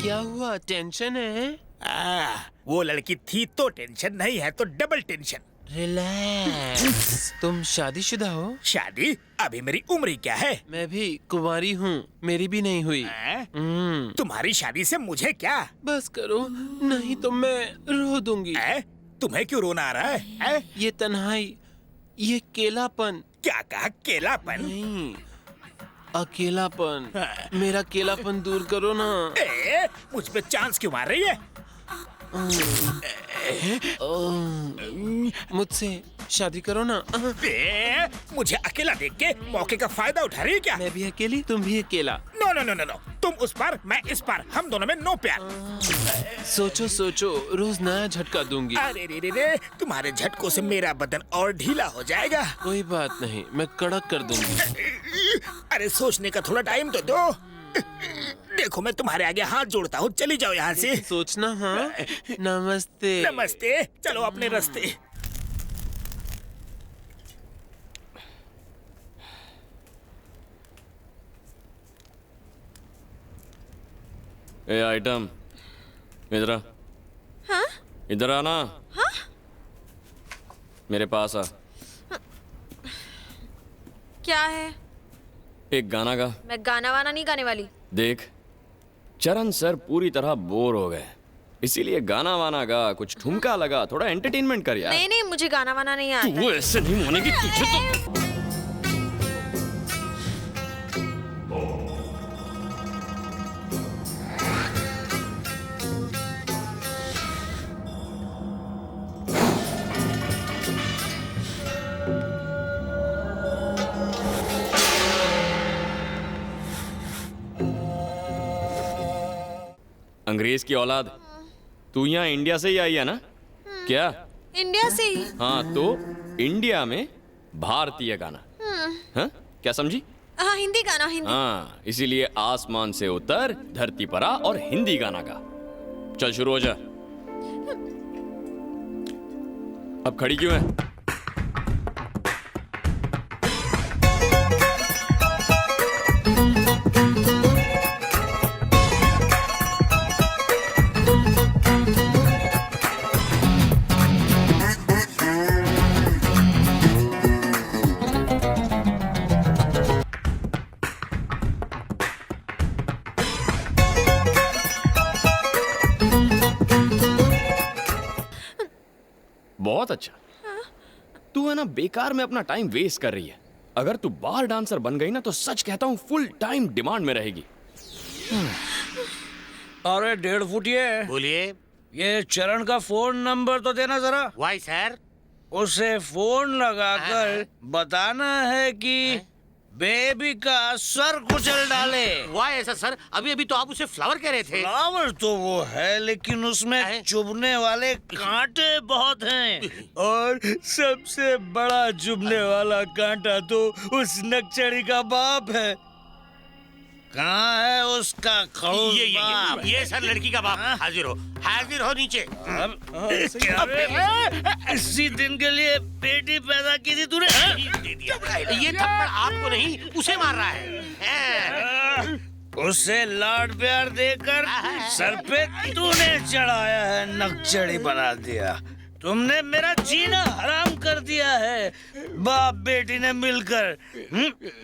क्या हुआ? टेंशन है? वो लड़की थी तो टेंशन, नहीं है तो डबल टेंशन। रिलैक्स। तुम शादीशुदा हो? शादी? अभी मेरी उम्र क्या है? मैं भी कुंवारी हूँ, मेरी भी नहीं हुई। तुम्हारी शादी से मुझे क्या? बस करो, नहीं तो मैं रो दूंगी। तुम्हें क्यों रोना आ रहा है? ये तन्हाई, ये केलापन। क्या कहा? केलापन? नहीं, अकेलापन। मेरा केलापन दूर करो ना। मुझ पे चांस क्यों मार रही है? मुझसे शादी करो ना। मुझे अकेला देख के मौके का फायदा उठा रही है क्या? मैं भी अकेली, तुम भी अकेला। No no no no no, तुम उस पार, मैं इस पार, हम दोनों में नो प्यार। सोचो सोचो, रोज नया झटका दूंगी। अरे रे रे रे, तुम्हारे झटकों से मेरा बदन और ढीला हो जाएगा। कोई बात नहीं, मैं कड़क कर दूंगी। अरे सोचने का थोड़ा टाइम तो दो। देखो मैं तुम्हारे आगे हाथ जोड़ता हूँ, चली जाओ यहाँ से। सोचना। हाँ, नमस्ते। नमस्ते, चलो अपने रास्ते। ए आइटम, इधर आ। हाँ? इधर आना। हाँ? मेरे पास आ। क्या है? एक गाना गा। मैं गाना वाना नहीं गाने वाली। देख, चरण सर पूरी तरह बोर हो गए, इसीलिए गाना वाना गा, कुछ ठुमका लगा, थोड़ा एंटरटेनमेंट कर यार। नहीं नहीं, मुझे गाना वाना नहीं आता। तू ऐसे नहीं मानेगी तुझे तो। अंग्रेज की औलाद, तू यहाँ इंडिया से ही आई है ना? क्या? इंडिया से ही। हाँ, तो इंडिया में भारतीय गाना। हाँ, क्या समझी? हाँ, हिंदी गाना, हिंदी। हाँ, इसीलिए आसमान से उतर, धरती पर आ और हिंदी गाना गा। चल शुरू हो जा। अब खड़ी क्यों है? बहुत अच्छा। तू है ना बेकार में अपना टाइम वेस्ट कर रही है। अगर तू बार डांसर बन गई ना तो सच कहता हूँ फुल टाइम डिमांड में रहेगी। अरे 1.5 फुटिए, बोलिए। ये चरण का फोन नंबर तो देना जरा। Why sir? उसे फोन लगाकर बताना है कि बेबी का सर कुचल डाले। वाई ऐसा सर? अभी अभी तो आप उसे फ्लावर कह रहे थे। फ्लावर तो वो है, लेकिन उसमें चुभने वाले कांटे बहुत हैं। और सबसे बड़ा चुभने वाला कांटा तो उस नक्चड़ी का बाप है। कहाँ है उसका खौफ बाप? ये सर लड़की का बाप। हाजिर हो नीचे। इसी दिन के लिए बेटी पैदा की थी तूने? दे दिया। ये थप्पड़ आपको नहीं, उसे मार रहा है। उसे लाड प्यार देकर सर पे तूने चढ़ाया है, नक्चड़ी बना दिया। तुमने मेरा जीना हराम कर दिया है। बाप बेटी ने मिलकर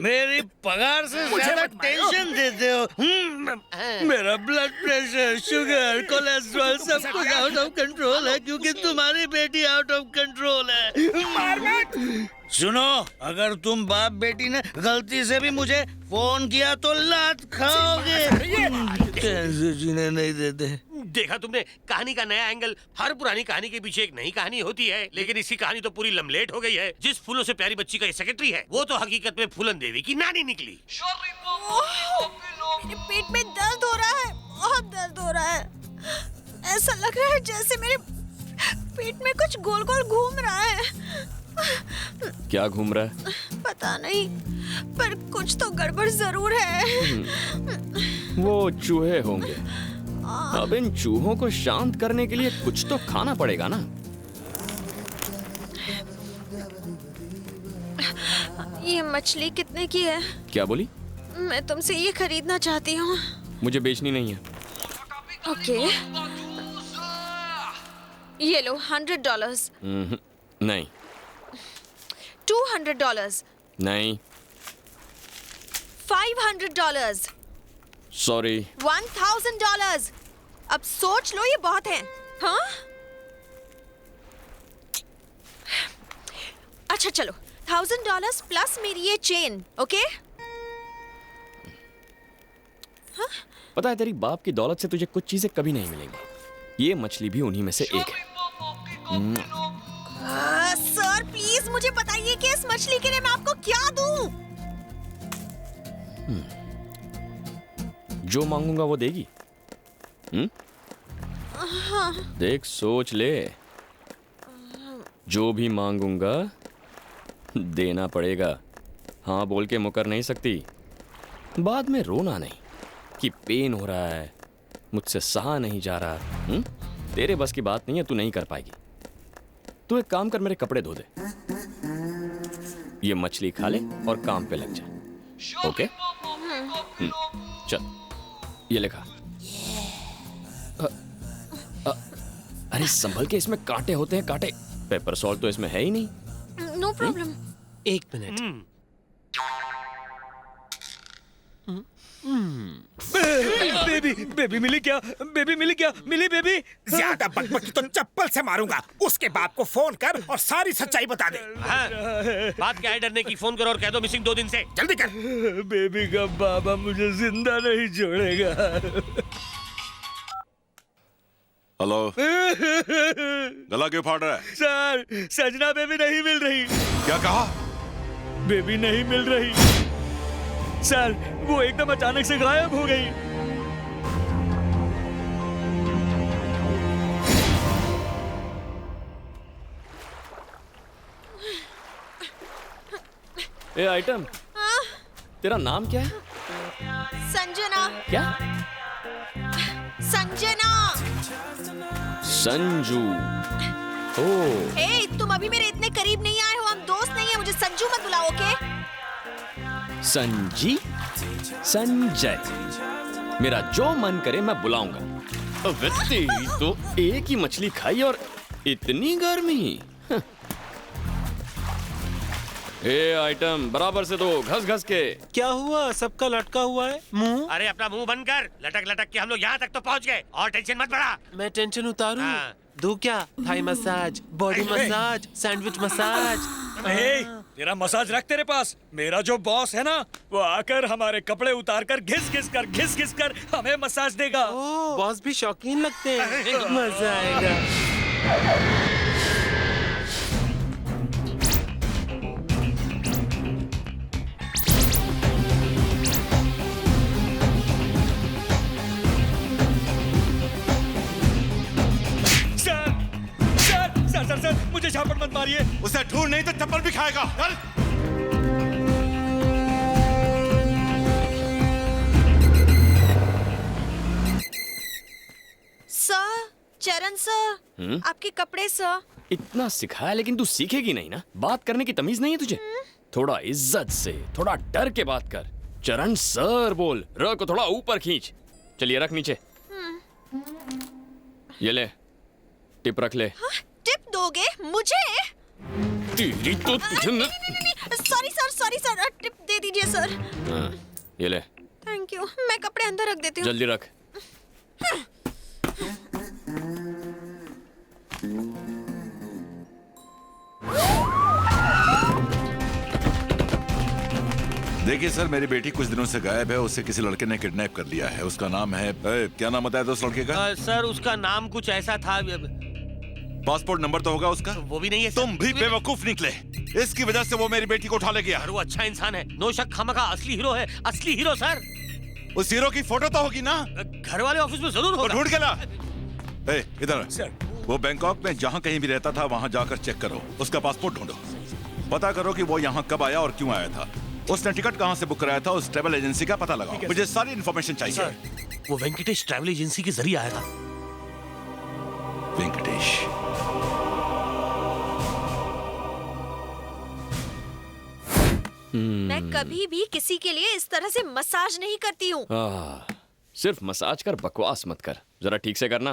मेरी पगार से ज्यादा टेंशन देते हो। मेरा ब्लड प्रेशर, शुगर, कोलेस्ट्रॉल सब कुछ आउट ऑफ कंट्रोल है, क्योंकि तुम्हारी बेटी आउट ऑफ कंट्रोल है। सुनो, अगर तुम बाप बेटी ने गलती से भी मुझे फोन किया तो लात खाओगे। कैसे जीने नहीं देते। देखा तुमने, कहानी का नया एंगल। हर पुरानी कहानी के पीछे एक नई कहानी होती है, लेकिन इसकी कहानी तो पूरी लमलेट हो गई है। जिस फूलों से प्यारी बच्ची का ये सेक्रेटरी है, वो तो हकीकत में फूलन देवी की नानी निकली। मेरे पेट में दर्द हो रहा है, बहुत दर्द हो रहा है। ऐसा लग रहा है जैसे मेरे पेट में कुछ गोल गोल घूम रहा है। क्या घूम रहा है? पता नहीं, पर कुछ तो गड़बड़ जरूर है। वो चूहे होंगे। अब इन चूहों को शांत करने के लिए कुछ तो खाना पड़ेगा ना। ये मछली कितने की है? क्या बोली? मैं तुमसे ये खरीदना चाहती हूँ। मुझे बेचनी नहीं है। ओके, ये लो $100, नहीं, $200, नहीं, $500, सॉरी। $1000। अब सोच लो, ये बहुत है। हाँ, अच्छा चलो, $1000 प्लस मेरी ये चेन। ओके, पता है तेरी बाप की दौलत से तुझे कुछ चीजें कभी नहीं मिलेंगी। ये मछली भी उन्हीं में से एक है। सर प्लीज मुझे बताइए कि इस मछली के लिए मैं आपको क्या दूं? जो मांगूंगा वो देगी। देख, सोच ले, जो भी मांगूंगा देना पड़ेगा। हाँ बोल के मुकर नहीं सकती। बाद में रोना नहीं कि पेन हो रहा है, मुझसे सहा नहीं जा रहा। तेरे बस की बात नहीं है, तू नहीं कर पाएगी। तू एक काम कर, मेरे कपड़े धो दे, ये मछली खा ले और काम पे लग जा। ओके? चल, ये लिखा। अरे संभल के, इसमें कांटे होते हैं, कांटे। पेपर सॉल्ट तो इसमें है ही नहीं। No problem. 1 मिनट। बेबी मिली क्या? बेबी मिली क्या? मिली बेबी? ज्यादा बकबकी तो चप्पल से मारूंगा। उसके बाप को फोन कर और सारी सच्चाई बता दे। हाँ, बात क्या है डरने की? फोन करो और कह दो मिसिंग 2 दिन से। जल्दी कर। बेबी का बाबा मुझे जिंदा नहीं छोड़ेगा। हेलो। गला क्यों फाड़ रहा है? सर, सजना बेबी नहीं मिल रही। क्या कहा? बेबी नहीं मिल रही सर, वो एकदम अचानक से गायब हो गई। ए आइटम, तेरा नाम क्या है? संजना। क्या? संजना। संजू। ओ, ए, तुम अभी मेरे इतने करीब नहीं आए हो, हम दोस्त नहीं है, मुझे संजू मत बुलाओ। ओके? संजी, संजय, मेरा जो मन करे मैं बुलाऊंगा। अबे तेरी तो एक ही मछली खाई और इतनी गर्मी। ए आइटम, बराबर से दो, घस घस के। क्या हुआ? सबका लटका हुआ है मुंह। अरे अपना मुंह बंद कर। लटक लटक के हम लोग यहाँ तक तो पहुँच गए और टेंशन मत बढ़ा। मैं टेंशन उतारूं? हाँ। दूं क्या? Thai massage, body massage, sandwich massage. तेरा मसाज रख तेरे पास। मेरा जो बॉस है ना, वो आकर हमारे कपड़े उतार कर घिस घिस कर हमें मसाज देगा। ओह, बॉस भी शौकीन लगते हैं। मजा आएगा। सर, मुझे झापड़ मत मारिए। उसे ढूंढ, नहीं तो चप्पल भी खाएगा। चल। सर, चरण सर, आपके कपड़े सर। इतना सिखाया लेकिन तू सीखेगी नहीं ना। बात करने की तमीज नहीं है तुझे? थोड़ा इज्जत से, थोड़ा डर के बात कर। चरण सर बोल। र को थोड़ा ऊपर खींच। चलिए रख नीचे। ये ले, टिप रख ले। हाँ, टिप दोगे मुझे? तेरी तो तुझे सॉरी सर, टिप दे दीजिए सर। हाँ, ये ले। Thank you. मैं कपड़े अंदर रख देती हूँ। जल्दी रख। देखिए सर, मेरी बेटी कुछ दिनों से गायब है। उसे किसी लड़के ने किडनैप कर लिया है। उसका नाम है क्या नाम बताया था उस लड़के का? सर उसका नाम कुछ ऐसा था। पासपोर्ट नंबर तो होगा उसका? वो भी नहीं है सर। तुम भी बेवकूफ निकले। इसकी वजह से वो मेरी बेटी को उठा ले गया। वो अच्छा इंसान है, नो शक। खामखा असली हीरो है, असली हीरो सर। उस हीरो की फोटो तो होगी ना? घर वाले ऑफिस में जरूर होगा। ढूंढ के ला। इधर सर, वो बैंकॉक में जहाँ कहीं भी रहता था वहाँ जाकर चेक करो। उसका पासपोर्ट ढूंढो, पता करो कि वो यहाँ कब आया और क्यों आया था। उसने टिकट कहाँ से बुक कराया था, उस ट्रैवल एजेंसी का पता लगाओ। मुझे सारी इन्फॉर्मेशन चाहिए। सर, वो वेंकटेश ट्रैवल एजेंसी के जरिए आया था। वेंकटेश? मैं कभी भी किसी के लिए इस तरह से मसाज नहीं करती हूँ। सिर्फ मसाज कर, बकवास मत कर। जरा ठीक से करना।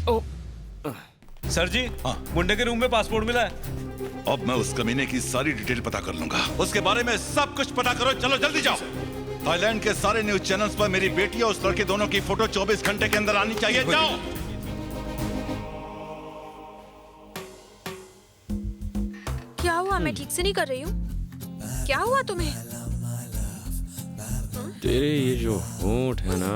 ओ, सर जी, मुंडे के रूम में पासपोर्ट मिला है। अब मैं उस कमीने की सारी डिटेल पता कर लूंगा। उसके बारे में सब कुछ पता करो। चलो जल्दी जाओ। थाईलैंड के सारे न्यूज चैनल्स पर मेरी बेटी और उस लड़के दोनों की फोटो 24 घंटे के अंदर आनी चाहिए। जाओ। क्या हुआ? मैं ठीक से नहीं कर रही हूँ। क्या हुआ तुम्हें? तेरे ये जो होंठ है ना,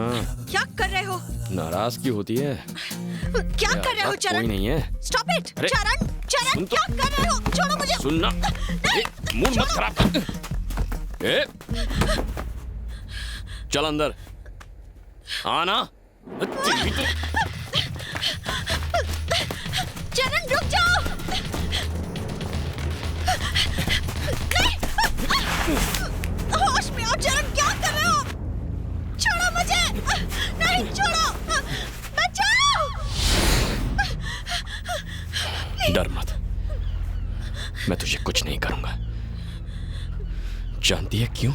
क्या कर रहे हो? नाराजगी होती है। क्या कर रहे हो कोई चरण? नहीं है। Stop it. अरे, चरण, चरण, सुन तो। क्या कर रहे हो? छोड़ो मुझे। सुनना, मूड मत खराब कर। ए, चल अंदर आना। चरण रुक जाओ। होश में आओ चरण, क्या कर रहे हो? छोड़ो मुझे। नहीं, छोड़ो। बचाओ। डर मत, मैं तुझे कुछ नहीं करूंगा। जानती है क्यों?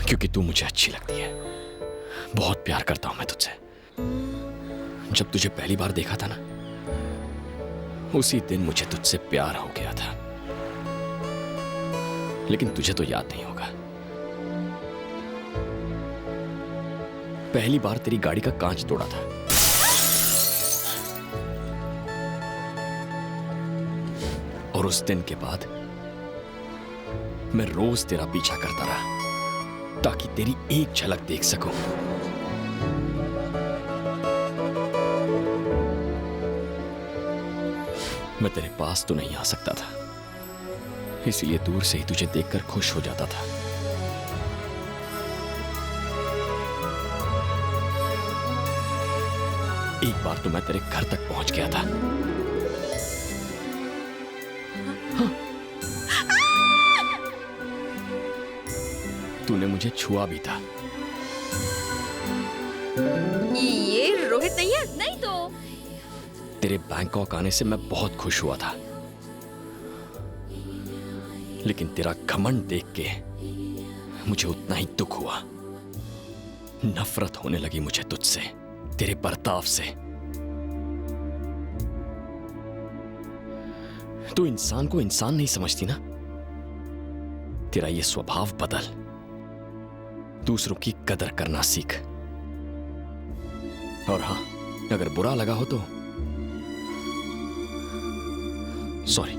क्योंकि तू मुझे अच्छी लगती है। बहुत प्यार करता हूं मैं तुझसे। जब तुझे पहली बार देखा था ना, उसी दिन मुझे तुझसे प्यार हो गया था। लेकिन तुझे तो याद नहीं होगा। पहली बार तेरी गाड़ी का कांच तोड़ा था। और उस दिन के बाद मैं रोज तेरा पीछा करता रहा ताकि तेरी एक झलक देख सकूं। मैं तेरे पास तो नहीं आ सकता था, इसलिए दूर से ही तुझे देखकर खुश हो जाता था। एक बार तो मैं तेरे घर तक पहुंच गया था। तूने मुझे छुआ भी था। ये रोहित नहीं है? नहीं तो। तेरे बैंकॉक आने से मैं बहुत खुश हुआ था, लेकिन तेरा घमंड देख के मुझे उतना ही दुख हुआ। नफरत होने लगी मुझे तुझसे, तेरे बर्ताव से। तू इंसान को इंसान नहीं समझती ना। तेरा ये स्वभाव बदल, दूसरों की कदर करना सीख। और हां, अगर बुरा लगा हो तो सॉरी।